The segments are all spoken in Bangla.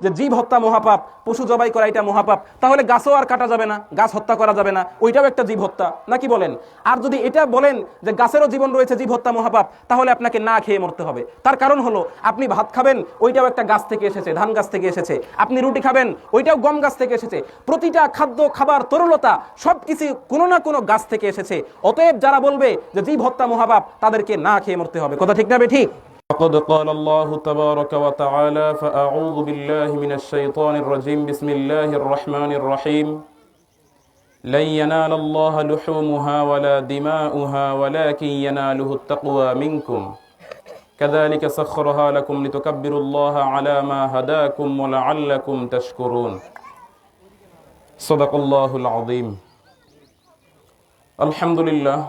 যে জীব হত্যা মহাপাপ, পশু জবাই করা এটা মহাপাপ, তাহলে গাছও আর কাটা যাবে না, গাছ হত্যা করা যাবে না, ওইটাও একটা জীব হত্যা, নাকি বলেন? আর যদি এটা বলেন যে গাছেরও জীবন রয়েছে, জীব হত্যা মহাপাপ, তাহলে আপনাকে না খেয়ে মরতে হবে। তার কারণ হলো আপনি ভাত খাবেন, ওইটাও একটা গাছ থেকে এসেছে, ধান গাছ থেকে এসেছে। আপনি রুটি খাবেন, ওইটাও গম গাছ থেকে এসেছে। প্রতিটা খাদ্য, খাবার, তরলতা সবকিছু কোনো না কোনো গাছ থেকে এসেছে। অতএব যারা বলবে যে জীব হত্যা মহাপাপ, তাদেরকে না খেয়ে মরতে হবে। কথা ঠিক না বেঠিক? فقد قال الله تبارك وتعالى فأعوذ بالله من الشيطان الرجيم بسم الله الرحمن الرحيم لن ينال الله لحومها ولا دماؤها ولكن يناله التقوى منكم كذلك سخرها لكم لتكبروا الله على ما هداكم ولعلكم تشكرون صدق الله العظيم الحمد لله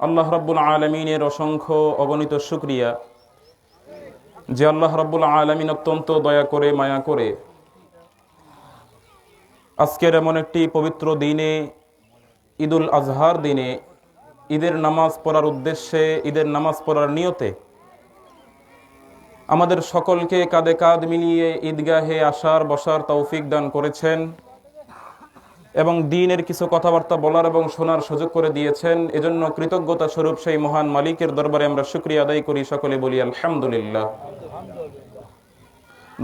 আল্লাহ রাব্বুল আলামিনের অসংখ্য অগণিত শুকরিয়া যে আল্লাহ রাব্বুল আলামিন অত্যন্ত দয়া করে, মায়া করে আজকের এমন একটি পবিত্র দিনে, ঈদুল আজহার দিনে, ঈদের নামাজ পড়ার উদ্দেশ্যে, ঈদের নামাজ পড়ার নিয়তে আমাদের সকলকে কাঁধে কাঁধ মিলিয়ে ঈদগাহে আসার, বসার তৌফিক দান করেছেন এবং দ্বীনের কিছু কথাবার্তা বলার এবং শোনার সুযোগ করে দিয়েছেন। এজন্য কৃতজ্ঞতা স্বরূপ সেই মহান মালিকের দরবারে আমরা শুকরিয়া আদায় করি, সকলে বলি আলহামদুলিল্লাহ।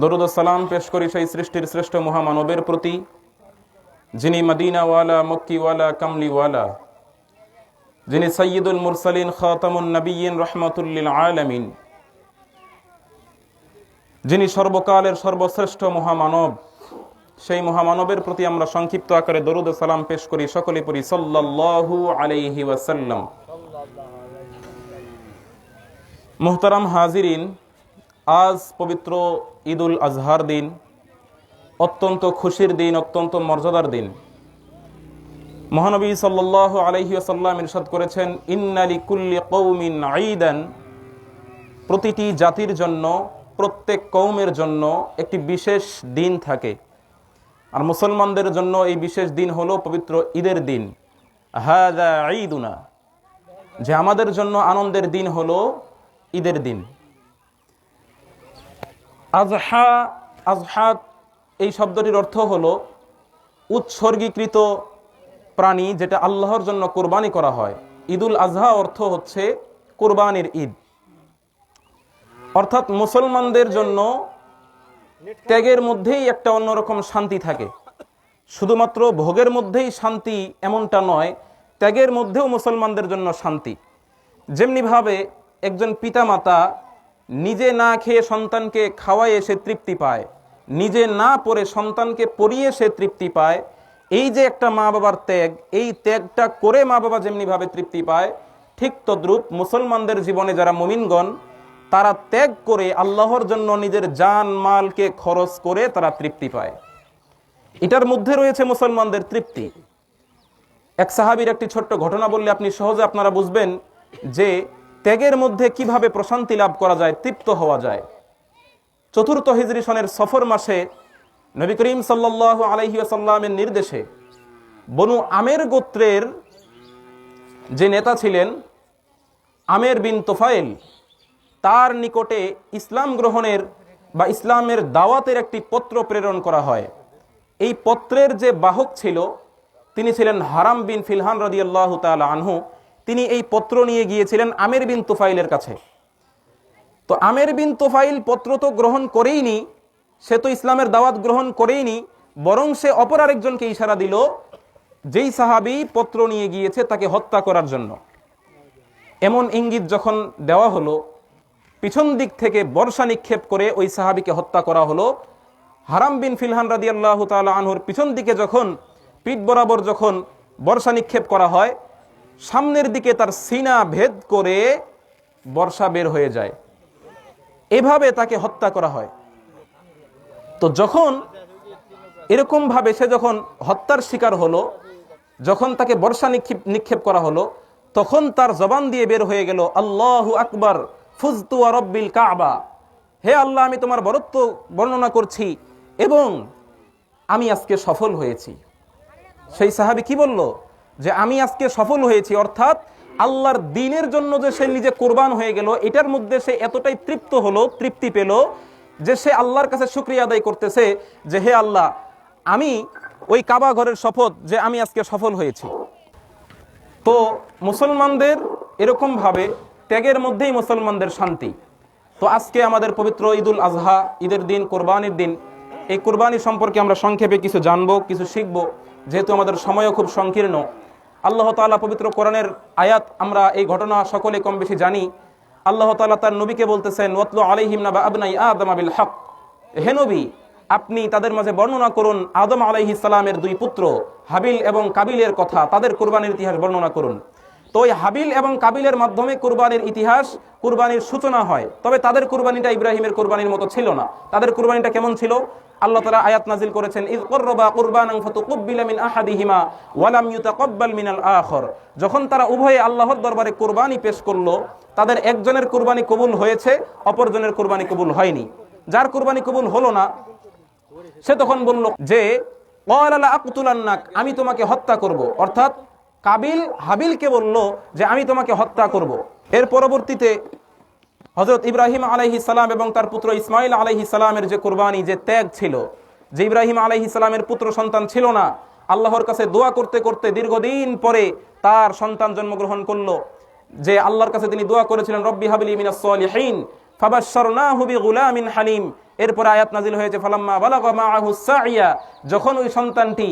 দরুদ ও সালাম পেশ করি সেই সৃষ্টির শ্রেষ্ঠ মহামানবের প্রতি, যিনি মদিনাওয়ালা, মক্কিওয়ালা, কামলিওয়ালা, যিনি সাইয়্যিদুল মুরসালিন, খাতামুন নবিয়্যিন, রাহমাতুল লিল আলামিন, যিনি সর্বকালের সর্বশ্রেষ্ঠ মহামানব, সেই মহামানবের প্রতি আমরা সংক্ষিপ্ত আকারে দরুদ ও সালাম পেশ করি, সকলে পড়ি সাল্লাল্লাহু আলাইহি ওয়াসাল্লাম। মুহতারাম হাজিরিন, আজ পবিত্র ঈদুল আজহার দিন, অত্যন্ত খুশির দিন, অত্যন্ত মর্যাদার দিন। মহানবী সাল্লাল্লাহু আলাইহি ওয়াসাল্লাম ইরশাদ করেছেন, ইন্না লিকুল্লি কওমিন ঈদান, প্রতিটি জাতির জন্য, প্রত্যেক কওমের জন্য একটি বিশেষ দিন থাকে, আর মুসলমানদের জন্য এই বিশেষ দিন হলো পবিত্র ঈদের দিন। হাযা ঈদুনা, যে আমাদের জন্য আনন্দের দিন হলো ঈদের দিন। আজহা, আজহাত এই শব্দটির অর্থ হলো উৎসর্গীকৃত প্রাণী, যেটা আল্লাহর জন্য কোরবানি করা হয়। ঈদুল আজহা অর্থ হচ্ছে কোরবানির ঈদ, অর্থাৎ মুসলমানদের জন্য ত্যাগের মধ্যেই একটা অন্যরকম শান্তি থাকে। শুধুমাত্র ভোগের মধ্যেই শান্তি এমনটা নয়, ত্যাগের মধ্যেও মুসলমানদের জন্য শান্তি। যেমনিভাবে একজন পিতামাতা নিজে না খেয়ে সন্তানকে খাওয়াইয়ে সে তৃপ্তি পায়, নিজে না পড়ে সন্তানকে পড়িয়ে সে তৃপ্তি পায়, এই যে একটা মা বাবার ত্যাগ, এই ত্যাগটা করে মা বাবা যেমনিভাবে তৃপ্তি পায়, ঠিক তদ্রূপ মুসলমানদের জীবনে যারা মুমিনগণ, তারা ত্যাগ করে আল্লাহর জন্য নিজের জান মালকে খরচ করে তারা তৃপ্তি পায়। এটার মধ্যে রয়েছে মুসলমানদের তৃপ্তি। এক সাহাবীর একটি ছোট্ট ঘটনা বললে আপনি সহজে আপনারা বুঝবেন যে ত্যাগের মধ্যে কিভাবে প্রশান্তি লাভ করা যায়, তৃপ্ত হওয়া যায়। চতুর্থ হিজরি সনের সফর মাসে নবী করিম সাল্লাল্লাহু আলাইহি ওয়াসাল্লামের নির্দেশে বনু আমের গোত্রের যে নেতা ছিলেন আমের বিন তুফাইল, তার নিকটে ইসলাম গ্রহণের বা ইসলামের দাওয়াতের একটি পত্র প্রেরণ করা হয়। এই পত্রের যে বাহক ছিল তিনি ছিলেন হারাম বিন ফিলহান রাদিয়াল্লাহু তাআলা আনহু। তিনি এই পত্র নিয়ে গিয়েছিলেন আমের বিন তুফাইলের কাছে। তো আমের বিন তুফাইল পত্র তো গ্রহণ করেইনি, সে তো ইসলামের দাওয়াত গ্রহণ করেইনি, বরং সে অপর আরেকজনকে ইশারা দিল, যেই সাহাবী পত্র নিয়ে গিয়েছে তাকে হত্যা করার জন্য। এমন ইঙ্গিত যখন দেওয়া হলো, পিছন দিক থেকে বর্ষা নিক্ষেপ করে ওই সাহাবীকে হত্যা করা হলো। হারাম বিন ফিলহান রাদিয়াল্লাহু তাআলা আনহুর পিছন দিকে যখন, পিঠ বরাবর যখন বর্ষা নিক্ষেপ করা হয়, সামনের দিকে তার সিনা ভেদ করে বর্ষা বের হয়ে যায়। এভাবে তাকে হত্যা করা হয়। তো যখন এরকম ভাবে সে যখন হত্যার শিকার হলো, যখন তাকে বর্ষা নিক্ষেপ করা হলো, তখন তার জবান দিয়ে বের হয়ে গেল, আল্লাহু আকবার ফুজতু ওয়া রাব্বিল কাবা, হে আল্লাহ, আমি তোমার বরত্ব বর্ণনা করছি এবং আমি আজকে সফল হয়েছি। সেই সাহাবী কি বলল? যে আমি আজকে সফল হয়েছি, অর্থাৎ আল্লাহর দ্বীনের জন্য যে সে নিজে কোরবান হয়ে গেল, এটার মধ্যে সে এতটাই তৃপ্ত হলো, তৃপ্তি পেল, যে সে আল্লাহর কাছে শুকরিয়া আদায় করতেছে যে হে আল্লাহ, আমি ওই কাবা ঘরের শপথ যে আমি আজকে সফল হয়েছি। তো মুসলমানদের এরকমভাবে ত্যাগের মধ্যেই মুসলমানদের শান্তি। তো আজকে আমাদের পবিত্র ঈদুল আজহা, ঈদের দিন, কোরবানির দিন। এই কোরবানি সম্পর্কে আমরা সংক্ষেপে কিছু জানবো, কিছু শিখবো, যেহেতু আমাদের সময়ও খুব সংকীর্ণ। আল্লাহ তাআলা পবিত্র কোরআনের আয়াত, আমরা এই ঘটনা সকলে কম বেশি জানি। আল্লাহ তাআলা তার নবীকে বলতেছেন, ওয়াতলু আলাইহিম নাবা আবনাই আদম বিল হক, হে নবী, আপনি তাদের মাঝে বর্ণনা করুন আদম আলাইহিস সালামের দুই পুত্র হাবিল এবং কাবিলের কথা, তাদের কুরবানির ইতিহাস বর্ণনা করুন। তো ওই হাবিল এবং কাবিলের মাধ্যমে কুরবানির ইতিহাস, কুরবানির সূচনা হয়। তবে তাদের কুরবানিটা ইব্রাহিমের কুরবানির মতো ছিল না। তাদের কুরবানিটা কেমন ছিল? আল্লাহ তাআলা আয়াত নাজিল করেছেন, ইয কুরবা কুরবানান ফাতুকুব্বিলা মিন আহাদিহিমা ওয়া লাম ইউতাকাব্বাল মিনাল আখর। যখন তারা উভয়ে আল্লাহর দরবারে কুরবানি পেশ করলো, তাদের একজনের কুরবানি কবুল হয়েছে, অপরজনের কুরবানি কবুল হয়নি। যার কুরবানি কবুল হলো না, সে তখন বলল যে ক্বালা লা আকতুলান্নাক, আমি তোমাকে হত্যা করব। অর্থাৎ কাবিল হাবিলকে বলল যে আমি তোমাকে হত্যা করব। এর পরবর্তীতে হযরত ইব্রাহিম আলাইহিস সালাম এবং তার পুত্র ইসমাইল আলাইহিস সালামের যে কুরবানি, যে ত্যাগ ছিল, যে ইব্রাহিম আলাইহিস সালামের পুত্র সন্তান ছিল না, আল্লাহর কাছে দোয়া করতে করতে দীর্ঘদিন পরে তার সন্তান জন্মগ্রহণ করলো। যে আল্লাহর কাছে তিনি দোয়া করেছিলেন, রব্বি হাবলি মিনাস সলিহিন ফাবাশশারনাহু বিগুলামিন হালিম। এরপরে আয়াত নাজিল হয়েছে, ফালাম্মা বালাগা মাআহুস সাইয়া, যখন ওই সন্তানটি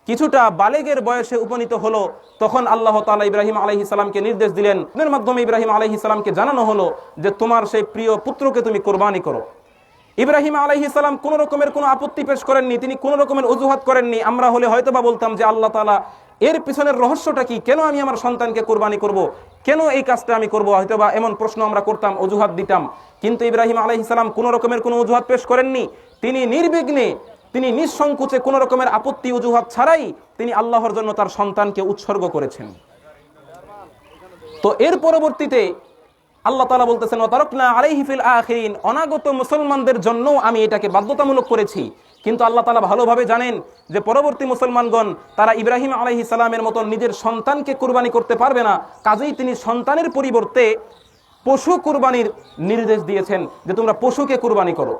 কিছুটা বালেগের বয়সে উপনীত হলো, তখন আল্লাহ তাআলা ইব্রাহিম আলাইহিস সালামকে নির্দেশ দিলেন, এর মাধ্যমে ইব্রাহিম আলাইহিস সালামকে জানানো হলো যে তোমার সেই প্রিয় পুত্রকে তুমি কুরবানি করো। ইব্রাহিম আলাইহিস সালাম কোন রকমের কোনো আপত্তি পেশ করেননি, তিনি কোন রকমের অজুহাত করেননি। আমরা হলে হয়তোবা বলতাম যে আল্লাহ তাআলা এর পিছনের রহস্যটা কি, কেন আমি আমার সন্তানকে কুরবানি করব, কেন এই কাজটা আমি করব, হয়তোবা এমন প্রশ্ন আমরা করতাম, অজুহাত দিতাম। কিন্তু ইব্রাহিম আলাইহিস সালাম কোন রকমের কোনো অজুহাত পেশ করেননি। তিনি নির্বিঘ্নে, তিনি নিঃসংকোচে, কোন রকমের আপত্তি অজুহাত ছাড়াই তিনি আল্লাহর জন্য তার সন্তানকে উৎসর্গ করেছেন। তো এর পরবর্তীতে আল্লাহ তাআলা বলতেছেন, ওয়া তারাকনা আলাইহি ফিল আখিরিন, অনাগত মুসলমানদের জন্য আমি এটাকে বাধ্যতামূলক করেছি। কিন্তু আল্লাহ তাআলা ভালোভাবে জানেন যে পরবর্তী মুসলমানগণ তারা ইব্রাহিম আলাইহিস সালামের মতো নিজের সন্তানকে কুরবানি করতে পারবে না। কাজেই তিনি সন্তানের পরিবর্তে পশু কুরবানির নির্দেশ দিয়েছেন যে তোমরা পশুকে কুরবানি করো।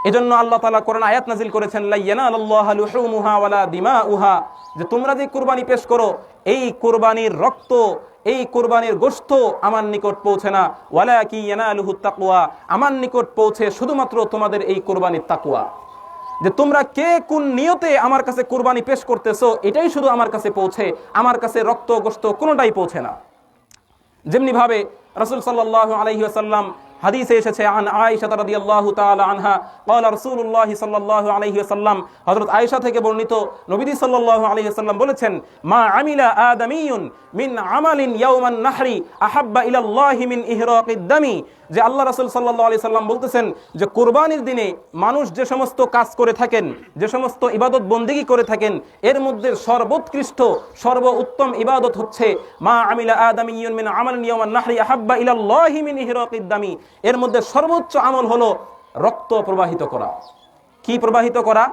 এজন্য আল্লাহ তাআলা কোরআন আয়াত নাজিল করেছেন, লা ইয়ানালুল্লাহু লুহুমুহা ওয়ালা দিমাউহা, যে তোমরা যে কুরবানি পেশ করো, এই কুরবানির রক্ত, এই কুরবানির গোশত আমার নিকট পৌঁছে না, ওয়ালাকি ইয়ানালুহুত তাকওয়া, আমার নিকট পৌঁছে শুধুমাত্র তোমাদের এই কুরবানির তাকওয়া। যে তোমরা কে কোন নিয়তে আমার কাছে কুরবানি পেশ করতেছো, এটাই শুধু আমার কাছে পৌঁছে, আমার কাছে রক্ত গোশত কোনোটাই পৌঁছে না। যেমনি ভাবে রাসূল সাল্লাল্লাহু আলাইহি ওয়াসাল্লাম হাদিসে এসেছে, আন আয়েশা রাদিয়াল্লাহু তাআলা আনহা ক্বালা রাসূলুল্লাহ সাল্লাল্লাহু আলাইহি ওয়াসাল্লাম, হযরত আয়েশা থেকে বর্ণিত, নবীজি সাল্লাল্লাহু আলাইহি ওয়াসাল্লাম বলেছেন, মা আমিলা আদামিয়ুন মিন আমালিন ইয়াওমান নাহরি আহাব্বা ইলাল্লাহি মিন ইহরাকিদ দামি। যে আল্লাহ রাসূল সাল্লাল্লাহু আলাইহি ওয়াসাল্লাম বলতেছেন যে কুরবানির দিনে মানুষ যে সমস্ত কাজ করে থাকেন, যে সমস্ত ইবাদত বন্দেগী করে থাকেন, এর মধ্যে সর্বোৎকৃষ্ট, সর্বোত্তম ইবাদত হচ্ছে মা আমিলা আদামিয়ুন মিন আমালিন ইয়াওমান নাহরি আহাব্বা ইলাল্লাহি মিন ইহরাকিদ দামি। এর মধ্যে সর্বোচ্চ আমল হলো রক্ত প্রবাহিত করা। কি প্রবাহিত করা?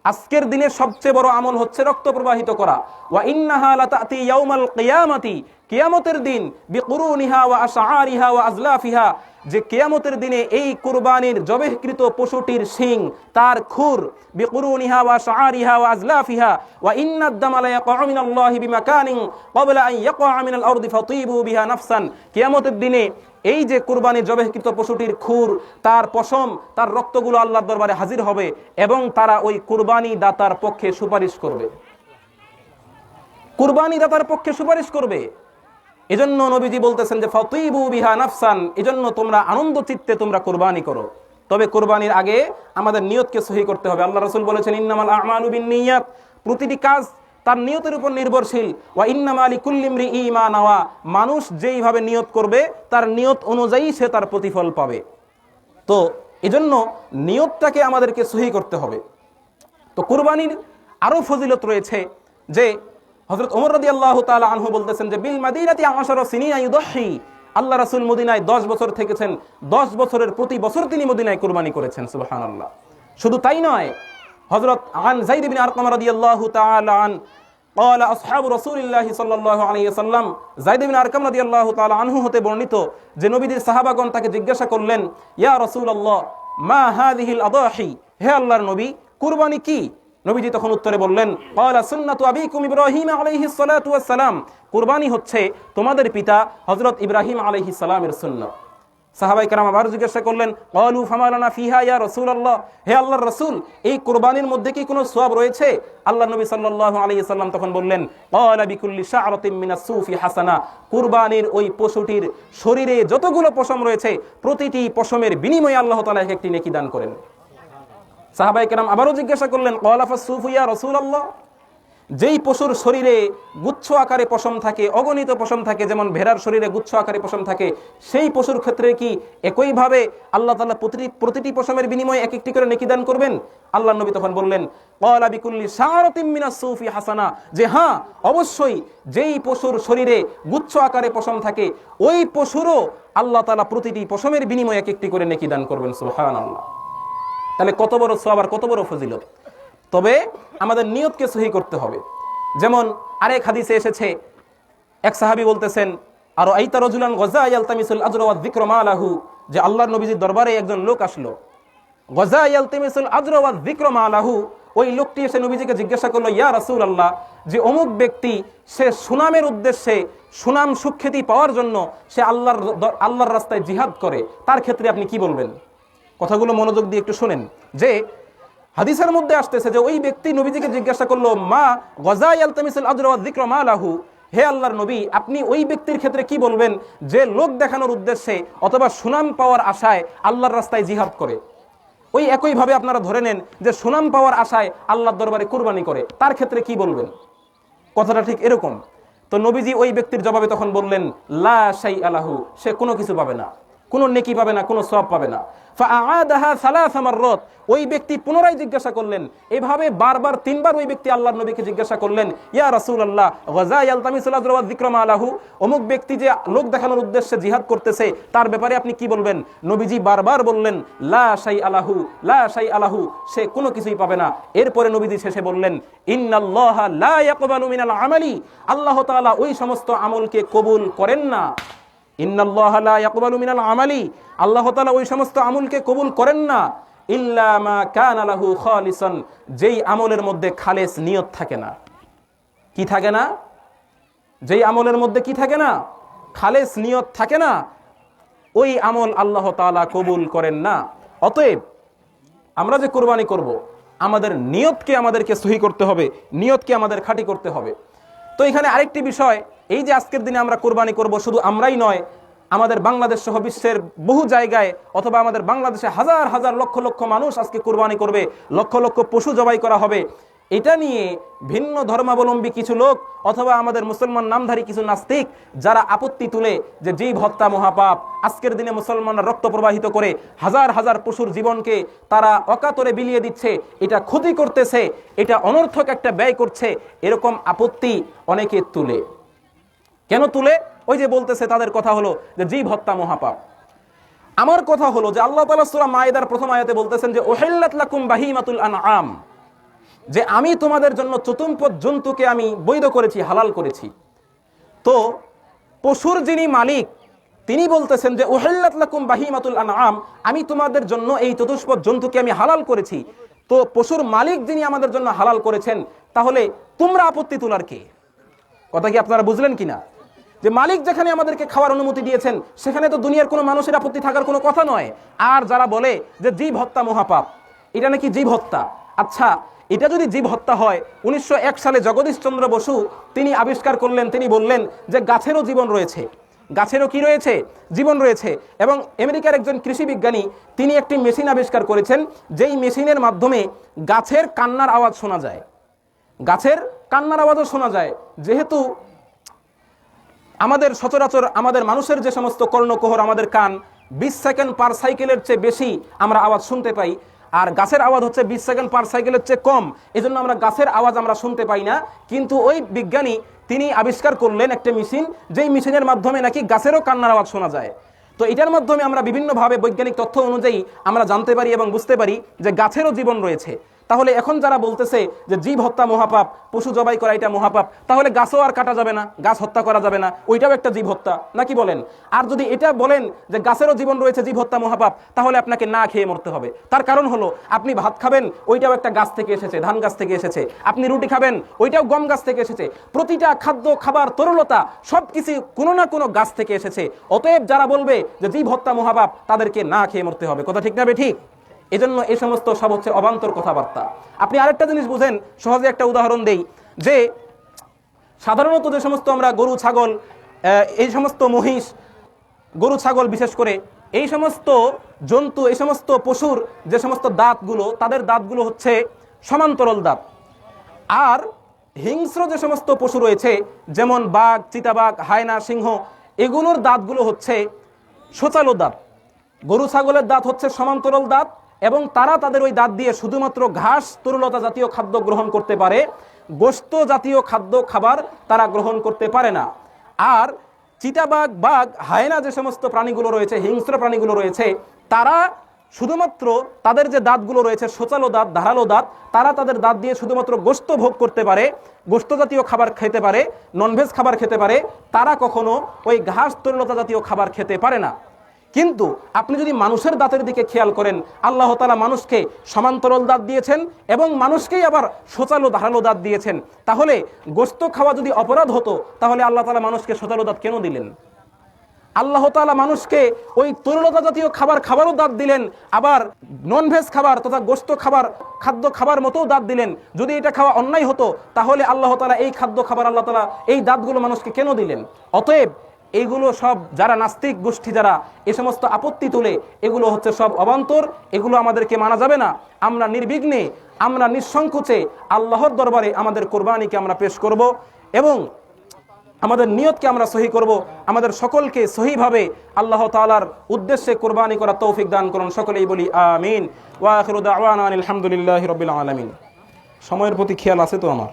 আজকের দিনের সবচেয়ে বড় আমল হচ্ছে রক্ত প্রবাহিত করা। ওয়া ইন্নাহা লাতাতি ইয়াউমাল কিয়ামতি, কিয়ামতের দিন, বিকুরুনিহা ওয়া আশআরিহা ওয়া আজলাফিহা, যে কিয়ামতের দিনে এই কুরবানির জবেহকৃত পশুটির শিং, তার খুর, বিকুরুনিহা ওয়া আশআরিহা ওয়া আজলাফিহা, ওয়া ইন্নাদ দামা লা ইয়াকউ মিনাল্লাহি বিমাকানিন ক্বাবলা আন ইয়াকউ মিনাল আরদি ফাতিবু বিহা নাফসান। কিয়ামতের দিনে এই যে কুরবানির জবেহকৃত পশুটির খুর, তার পশম, তার রক্তগুলো আল্লাহর দরবারে হাজির হবে এবং তারা ওই কুরবানি দাতার পক্ষে সুপারিশ করবে, কুরবানি দাতার পক্ষে সুপারিশ করবে। এজন্য নবীজি বলতেছেন যে ফাতিবু বিহা নাফসান, এজন্য তোমরা আনন্দ চিত্তে তোমরা কুরবানি করো। তবে কুরবানির আগে আমাদের নিয়তকে সহি করতে হবে। আল্লাহ রাসূল বলেছেন, ইন্নামাল আ'মালু বিন্নিয়াত, প্রতিটি কাজ তার নিয়তের উপর নির্ভরশীল। ওয়া ইন্নামা লিকুল্লি ইমরিইন মা নাওয়া, মানুষ যেইভাবে নিয়ত করবে তার নিয়ত অনুযায়ী সে তার প্রতিফল পাবে। তো এজন্য নিয়তটাকে আমাদেরকে সহি করতে হবে। তো কুরবানির আরো ফজিলত রয়েছে, যে হযরত ওমর রাদিয়াল্লাহু তাআলা আনহু বলতেছেন যে বিল মাদিনাতি 10 সিনিনা ইউদহি, আল্লাহ রাসূল মদিনায় 10 বছর থেকেছেন, 10 বছরের প্রতি বছর তিনি মদিনায় কুরবানি করেছেন। সুবহানাল্লাহ। শুধু তাই নয়, হযরত আন যায়েদ ইবনে আরকাম রাদিয়াল্লাহু তাআলা আন قال اصحاب رسول الله صلى الله عليه وسلم, যায়েদ ইবনে আরকাম রাদিয়াল্লাহু তাআলা আনহু হতে বর্ণিত যে নবীদের সাহাবাগণ তাকে জিজ্ঞাসা করলেন, ইয়া রাসূলুল্লাহ মা হাযিহিল আদাহি, হে আল্লাহর নবী কুরবানি কি? নবীজি তখন উত্তরে বললেন, ক্বালা সুন্নাতু আবিকুম ইব্রাহিম আলাইহিস সালাতু ওয়াস সালাম, কুরবানি হচ্ছে তোমাদের পিতা হযরত ইব্রাহিম আলাইহিস সালামের সুন্নাত। সাহাবায়ে কেরাম আবার জিজ্ঞাসা করলেন, ক্বালু ফামা লানা ফিহা ইয়া রাসূলুল্লাহ, হে আল্লাহর রাসূল এই কুরবানির মধ্যে কি কোনো সওয়াব রয়েছে? আল্লাহর নবী সাল্লাল্লাহু আলাইহি সাল্লাম তখন বললেন, ক্বালা বিকুল্লি শা'রাতিন মিনাস সুফি হাসানা, কুরবানির ওই পশুটির শরীরে যতগুলো পশম রয়েছে প্রতিটি পশমের বিনিময়ে আল্লাহ তাআলা একটি নেকি দান করেন। সাহাবায়ে কেরাম আবারও জিজ্ঞাসা করলেন, ক্বালা ফাসসুফু ইয়া রাসূলুল্লাহ, যেই পশুর শরীরে গুচ্ছ আকারে পশম থাকে, অগণিত পশম থাকে, যেমন ভেড়ার শরীরে গুচ্ছ আকারে পশম থাকে, সেই পশুর ক্ষেত্রে কি একইভাবে আল্লাহ তাআলা প্রতিটি পশমের বিনিময়ে এক একটি করে নেকি দান করবেন? আল্লাহর নবী তখন বললেন, ক্বালা বিকুল্লি শা'রাতিন মিনাস সুফি হাসানা, যে হ্যাঁ অবশ্যই যেই পশুর শরীরে গুচ্ছ আকারে পশম থাকে ওই পশুরও আল্লাহ তাআলা প্রতিটি পশমের বিনিময়ে এক একটি করে নেকি দান করবেন। সুবহানাল্লাহ। তাহলে কত বড় সওয়াব আর কত বড় ফজিলত। তবে আমাদের নিয়তকে সহি করতে হবে। যেমন আরেক হাদিসে এসেছে, এক সাহাবী বলতেছেন, আর আইতা রাজুলান গাজা ইয়ালতামিসুল আজরা ওয়া যিকরা মালাহু, যে আল্লাহর নবীজির দরবারে একজন লোক আসলো, গাজা ইয়ালতামিসুল আজরা ওয়া যিকরা মালাহু, ওই লোকটি এসে নবীজিকে জিজ্ঞাসা করলো, ইয়া রাসূলুল্লাহ, যে অমুক ব্যক্তি সে সুনামের উদ্দেশ্যে সুনাম সুখ্যাতি পাওয়ার জন্য সে আল্লাহর রাস্তায় জিহাদ করে, তার ক্ষেত্রে আপনি কি বলবেন? কথাগুলো মনোযোগ দিয়ে একটু শুনেন। যে হাদিসের মধ্যে আসতেছে যে ওই ব্যক্তি নবীজিকে জিজ্ঞাসা করলো, মা গাজা ইয়ালতামিসুল আজরা ওয়া যিকরা মালাহু, হে আল্লাহর নবী আপনি ওই ব্যক্তির ক্ষেত্রে কি বলবেন যে লোক দেখানোর উদ্দেশ্যে অথবা সুনাম পাওয়ার আশায় আল্লাহর রাস্তায় জিহাদ করে? ওই একইভাবে আপনারা ধরে নেন যে সুনাম পাওয়ার আশায় আল্লাহর দরবারে কুরবানি করে, তার ক্ষেত্রে কি বলবেন? কথাটা ঠিক এরকম। তো নবীজি ওই ব্যক্তির জবাবে তখন বললেন, লা শাইআ লাহু, সে কোনো কিছু পাবে না, কোনো নেকি পাবে না, কোনো সওয়াব পাবে না। ফাআদাহা সালাসা মাররাত, ওই ব্যক্তি পুনরায় জিজ্ঞাসা করলেন, এভাবে বারবার তিনবার ওই ব্যক্তি আল্লাহর নবীকে জিজ্ঞাসা করলেন, ইয়া রাসূলুল্লাহ গাজা ইয়ালতামিসুল আজরা ওয়া যিকরা মালাহু, অমুক ব্যক্তি যে লোক দেখানোর উদ্দেশ্যে জিহাদ করতেছে তার ব্যাপারে আপনি কি বলবেন? নবীজি বারবার বললেন, লা শাইআ লাহু, লা শাইআ লাহু, সে কোনো কিছুই পাবে না। এরপরে নবীজি শেষে বললেন, ইন্নাল্লাহা লা ইয়াকবালু মিনাল আমালি, আল্লাহ তাআলা ওই সমস্ত আমলকে কবুল করেন না। ইন্নাল্লাহা লা ইয়াকবালু মিনাল আমালি, আল্লাহ তাআলা ওই সমস্ত আমলকে কবুল করেন না, ইল্লা মা কানা লাহু খালিসান, যেই আমলের মধ্যে খালেস নিয়ত থাকে না। কি থাকে না? যেই আমলের মধ্যে কি থাকে না? খালেস নিয়ত থাকে না, ওই আমল আল্লাহ তাআলা কবুল করেন না। অতএব আমরা যে কুরবানি করব আমাদের নিয়তকে আমাদেরকে সহি করতে হবে, নিয়তকে আমাদের খাঁটি করতে হবে। তো এখানে আরেকটি বিষয়, এই যে আজকের দিনে আমরা কুরবানি করব, শুধু আমরাই নয়, আমাদের বাংলাদেশ সহ বিশ্বের বহু জায়গায় অথবা আমাদের বাংলাদেশে হাজার হাজার লক্ষ লক্ষ মানুষ আজকে কুরবানি করবে, লক্ষ লক্ষ পশু জবাই করা হবে। এটা নিয়ে ভিন্ন ধর্মাবলম্বী কিছু লোক অথবা আমাদের মুসলমান নামধারী কিছু নাস্তিক যারা আপত্তি তুলে যে জীব হত্যা মহাপাপ, আজকের দিনে মুসলমানরা রক্ত প্রবাহিত করে হাজার হাজার পশুর জীবনকে তারা অকাতরে বিলিয়ে দিচ্ছে, এটা ক্ষতি করতেছে, এটা অনর্থক একটা ব্যয় করছে, এরকম আপত্তি অনেকে তুলে। কেন তুলে? ওই যে বলতেছে, তাদের কথা হলো যে জীব হত্যা মহাপাপ। আমার কথা হলো যে আল্লাহ তাআলা সূরা মায়েদার প্রথম আয়াতে বলতেছেন যে উহিল্লাত লাকুম বাহিমাতুল আনআম, যে আমি তোমাদের জন্য চতুষ্পদ জন্তুকে আমি বৈধ করেছি, হালাল করেছি। তো পশুর যিনি মালিক তিনি বলতেছেন যে উহিল্লাত লাকুম বাহিমাতুল আনআম, আমি তোমাদের জন্য এই চতুষ্পদ জন্তুকে আমি হালাল করেছি। তো পশুর মালিক যিনি আমাদের জন্য হালাল করেছেন, তাহলে তোমরা আপত্তি তোলার কে? কথা কি আপনারা বুঝলেন কিনা? যে মালিক যেখানে আমাদেরকে খাওয়ার অনুমতি দিয়েছেন সেখানে তো দুনিয়ার কোনো মানুষের আপত্তি থাকার কোনো কথা নয়। আর যারা বলে যে জীব হত্যা মহাপাপ, এটা নাকি জীব হত্যা। আচ্ছা, এটা যদি জীব হত্যা হয়, 1901 সালে জগদীশচন্দ্র বসু তিনি আবিষ্কার করলেন, তিনি বললেন যে গাছেরও জীবন রয়েছে, গাছেরও কি রয়েছে? জীবন রয়েছে। এবং আমেরিকার একজন কৃষি বিজ্ঞানী তিনি একটি মেশিন আবিষ্কার করেছেন, যেই মেশিনের মাধ্যমে গাছের কান্নার আওয়াজ শোনা যায়, গাছের কান্নার আওয়াজও শোনা যায়। যেহেতু আমাদের সচরাচর আমাদের মানুষের যে সমস্ত কর্ণকোহর, আমাদের কান 20 সেকেন্ড পার সাইকেলের চেয়ে বেশি আমরা আওয়াজ শুনতে পাই, আর গাছের আওয়াজ হচ্ছে 20 সেকেন্ড পার সাইকেলের চেয়ে কম, এজন্য আমরা গাছের আওয়াজ আমরা শুনতে পাই না। কিন্তু ওই বিজ্ঞানী তিনি আবিষ্কার করলেন একটা মেশিন, যেই মেশিনের মাধ্যমে নাকি গাছেরও কান্নার আওয়াজ শোনা যায়। তো এটার মাধ্যমে আমরা বিভিন্নভাবে বৈজ্ঞানিক তথ্য অনুযায়ী আমরা জানতে পারি এবং বুঝতে পারি যে গাছেরও জীবন রয়েছে। তাহলে এখন যারা বলতেছে যে জীব হত্যা মহাপাপ, পশু জবাই করা এটা মহাপাপ, তাহলে গাছও আর কাটা যাবে না, গাছ হত্যা করা যাবে না, ওইটাও একটা জীব হত্যা, নাকি বলেন? আর যদি এটা বলেন যে গাছেরও জীবন রয়েছে, জীব হত্যা মহাপাপ, তাহলে আপনাকে না খেয়ে মরতে হবে। তার কারণ হলো আপনি ভাত খাবেন, ওইটাও একটা গাছ থেকে এসেছে, ধান গাছ থেকে এসেছে। আপনি রুটি খাবেন, ওইটাও গম গাছ থেকে এসেছে। প্রতিটা খাদ্য, খাবার, তরলতা সবকিছু কোনো না কোনো গাছ থেকে এসেছে। অতএব যারা বলবে যে জীব হত্যা মহাপাপ, তাদেরকে না খেয়ে মরতে হবে। কথা ঠিক না বে ঠিক? এজন্য এই সমস্ত সব হচ্ছে অবান্তর কথাবার্তা। আপনি আরেকটা জিনিস বুঝেন, সহজে একটা উদাহরণ দেই, যে সাধারণত যে সমস্ত আমরা গরু ছাগল, এই সমস্ত মহিষ, গরু ছাগল বিশেষ করে এই সমস্ত জন্তু, এই সমস্ত পশুর যে সমস্ত দাঁতগুলো, তাদের দাঁতগুলো হচ্ছে সমান্তরাল দাঁত। আর হিংস্র যে সমস্ত পশু রয়েছে, যেমন বাঘ, চিতাবাঘ, হায়না, সিংহ, এগুলোর দাঁতগুলো হচ্ছে সোচালো দাঁত। গরু ছাগলের দাঁত হচ্ছে সমান্তরাল দাঁত, এবং তারা তাদের ওই দাঁত দিয়ে শুধুমাত্র ঘাস, তরুলতা জাতীয় খাদ্য গ্রহণ করতে পারে, গোশত জাতীয় খাদ্য খাবার তারা গ্রহণ করতে পারে না। আর চিতাবাঘ, বাঘ, হায়না যে সমস্ত প্রাণীগুলো রয়েছে, হিংস্র প্রাণীগুলো রয়েছে, তারা শুধুমাত্র তাদের যে দাঁতগুলো রয়েছে, সোচালো দাঁত, ধারালো দাঁত, তারা তাদের দাঁত দিয়ে শুধুমাত্র গোশত ভোগ করতে পারে, গোশত জাতীয় খাবার খেতে পারে, ননভেজ খাবার খেতে পারে। তারা কখনো ওই ঘাস, তরুলতা জাতীয় খাবার খেতে পারে না। কিন্তু আপনি যদি মানুষের দাঁতের দিকে খেয়াল করেন, আল্লাহ তাআলা মানুষকে সমান্তরাল দাঁত দিয়েছেন এবং মানুষকেই আবার সোচালো, ধারালো দাঁত দিয়েছেন। তাহলে গোশত খাওয়া যদি অপরাধ হতো, তাহলে আল্লাহ তাআলা মানুষকে সোচালো দাঁত কেন দিলেন? আল্লাহ তাআলা মানুষকে ওই তরলতা জাতীয় খাবার খাবারও দাঁত দিলেন, আবার ননভেজ খাবার তথা গোশত খাবার, খাদ্য খাবার মতো দাঁত দিলেন। যদি এটা খাওয়া অন্যায় হতো, তাহলে আল্লাহ তাআলা এই খাদ্য খাবার, আল্লাহ তাআলা এই দাঁতগুলো মানুষকে কেন দিলেন? অতএব এইগুলো সব, যারা নাস্তিক গোষ্ঠী যারা এ সমস্ত আপত্তি তুলে, এগুলো হচ্ছে সব অবান্তর, এগুলো আমাদেরকে মানা যাবে না। আমরা নির্বিঘ্নে, আমরা নিঃসংকোচে আল্লাহর দরবারে আমাদের কোরবানিকে আমরা পেশ করব এবং আমাদের নিয়তকে আমরা সহি করব। আমাদের সকলকে সহিভাবে আল্লাহ তাআলার উদ্দেশ্যে কোরবানি করার তৌফিক দান করুন। সকলেই বলি আমিন। ওয়া আখিরু দাওয়ানা আলহামদুলিল্লাহি রাব্বিল আলামিন। সময়ের প্রতি খেয়াল আছে তো আমার?